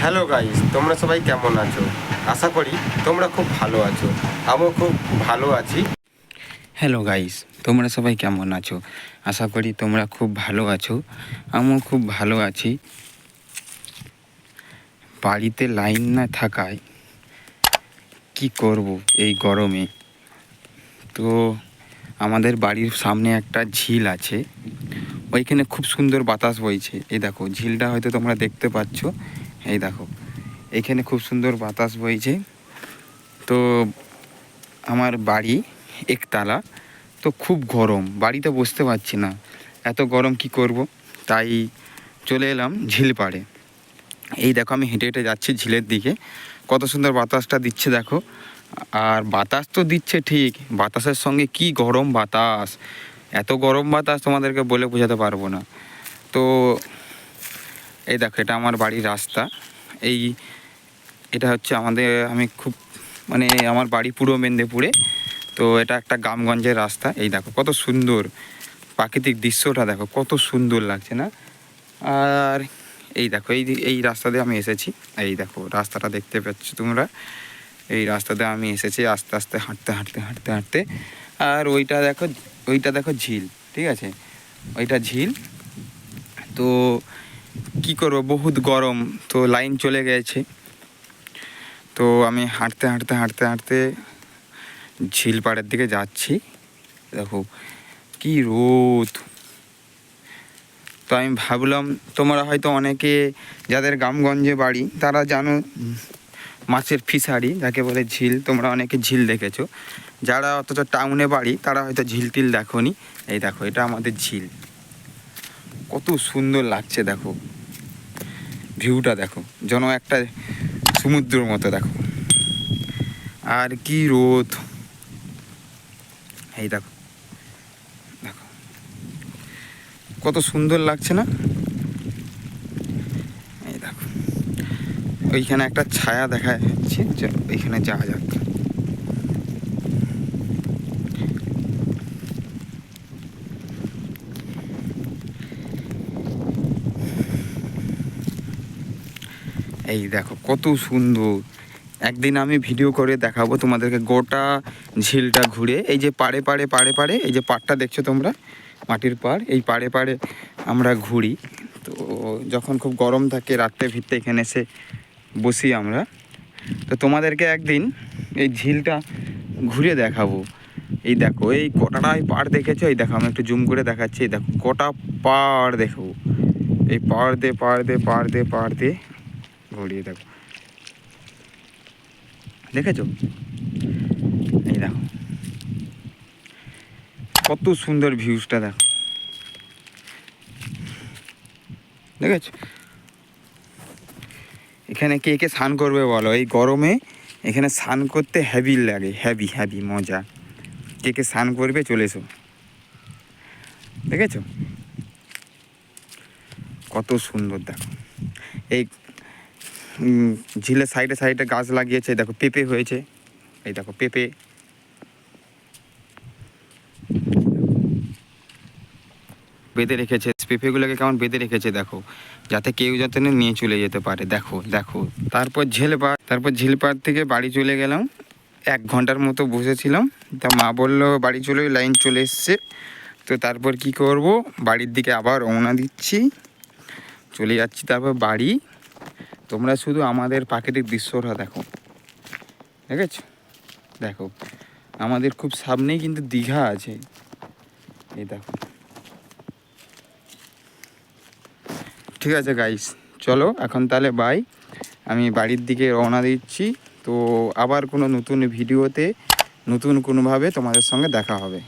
Hello guys, তোমরা সবাই কেমন আছো? আশা করি তোমরা খুব ভালো আছো। আমিও খুব ভালো আছি। হ্যালো গাইস, তোমরা সবাই কেমন আছো? আশা করি তোমরা খুব ভালো আছো। আমিও খুব ভালো আছি। বাড়িতে লাইন না থাকায় কি করব এই গরমে? তো আমাদের বাড়ির সামনে একটা ঝিল আছে, ওইখানে খুব সুন্দর বাতাস বইছে। এই দেখো ঝিলটা হয়তো তোমরা দেখতে পাচ্ছ। এই দেখো এইখানে খুব সুন্দর বাতাস বইছে। তো আমার বাড়ি একতলা, তো খুব গরম, বাড়িতে বসতে পারছি না, এত গরম কি করব। তাই চলে এলাম ঝিল পাড়ে। এই দেখো আমি হেঁটে হেঁটে যাচ্ছি ঝিলের দিকে, কত সুন্দর বাতাসটা দিচ্ছে দেখো। আর বাতাস তো দিচ্ছে ঠিক, বাতাসের সঙ্গে কি গরম বাতাস, এত গরম বাতাস তোমাদেরকে বলে বোঝাতে পারবো না। তো এই দেখো এটা আমার বাড়ির রাস্তা। এই এটা হচ্ছে আমি খুব আমার বাড়ি পূর্ব মেদিনীপুরে। তো এটা একটা গ্রামগঞ্জের রাস্তা। এই দেখো কত সুন্দর প্রাকৃতিক দৃশ্যটা, দেখো কত সুন্দর লাগছে না? আর এই দেখো এই রাস্তাতে আমি এসেছি। এই দেখো রাস্তাটা দেখতে পাচ্ছ তোমরা, এই রাস্তাতে আমি এসেছি আস্তে আস্তে হাঁটতে হাঁটতে হাঁটতে হাঁটতে। আর ওইটা দেখো ঝিল, ঠিক আছে, ওইটা ঝিল। তো কি করবো, বহুত গরম, তো লাইন চলে গেছে। তো আমি হাঁটতে হাঁটতে হাঁটতে হাঁটতে ঝিল পাড়ের দিকে যাচ্ছি। দেখো কি রোদ। তো আমি ভাবলাম তোমরা হয়তো অনেকে যাদের গ্রামগঞ্জে বাড়ি তারা জানো মাছের ফিশারি যাকে বলে ঝিল, তোমরা অনেকে ঝিল দেখেছো। যারা অথচ টাউনে বাড়ি তারা হয়তো ঝিল টিল দেখোনি। এই দেখো এটা আমাদের ঝিল, কত সুন্দর লাগছে দেখো, ভিউটা দেখো যেন একটা সমুদ্রের মতো দেখো। আর কি রোদ, এই দেখো দেখো কত সুন্দর লাগছে না? এই দেখো ওইখানে একটা ছায়া দেখা যাচ্ছে, চলো ওইখানে যাওয়া যাক। এই দেখো কত সুন্দর, একদিন আমি ভিডিও করে দেখাবো তোমাদেরকে গোটা ঝিলটা ঘুরে। এই যে পাড়ে পাড়ে পাড়ে পাড়ে এই যে পাড়টা দেখছো তোমরা, মাটির পাড়, এই পাড়ে পাড়ে আমরা ঘুরি। তো যখন খুব গরম থাকে রাত্রে ভিতরে এখানে এসে বসি আমরা। তো তোমাদেরকে একদিন এই ঝিলটা ঘুরে দেখাবো। এই দেখো এই কটাটাই পাড় দেখেছো, এই দেখো আমি একটু জুম করে দেখাচ্ছি। এই দেখো কটা পাড় দেখো, এই পাড় দিয়ে পাড় দিয়ে পাড় দিয়ে পাড় দিয়ে ঘুরিয়ে দেখো, দেখেছো? এই দেখো কত সুন্দর ভিউজটা দেখো, দেখেছো? এখানে কে কে স্নান করবে বলো? এই গরমে এখানে স্নান করতে হেভি লাগে, হেভি হেভি মজা। কে কে স্নান করবে চলে এসো, দেখেছো কত সুন্দর দেখো। এই ঝিলের সাইডে সাইডে গাছ লাগিয়েছে, দেখো পেঁপে হয়েছে। এই দেখো পেঁপে, বেঁধে রেখেছে পেঁপেগুলোকে, কেমন বেঁধে রেখেছে দেখো, যাতে কেউ যাতে না নিয়ে চলে যেতে পারে। দেখো দেখো তারপর ঝিলপাড় থেকে বাড়ি চলে গেলাম। 1 ঘন্টার মতো বসেছিলাম। তা মা বললো বাড়ি চলে, লাইন চলে এসছে। তো তারপর কি করব, বাড়ির দিকে আবার রওনা দিচ্ছি, চলে যাচ্ছি তারপর বাড়ি। তোমরা শুধু আমাদের প্রাকৃতিক দৃশ্যটা দেখো, দেখেছো? দেখো আমাদের খুব সামনেই কিন্তু দীঘা আছে। এই দেখো, ঠিক আছে গাইস, চলো এখন তাহলে বাই, আমি বাড়ির দিকে রওনা দিচ্ছি। তো আবার কোনো নতুন ভিডিওতে নতুন কোনোভাবে তোমাদের সঙ্গে দেখা হবে।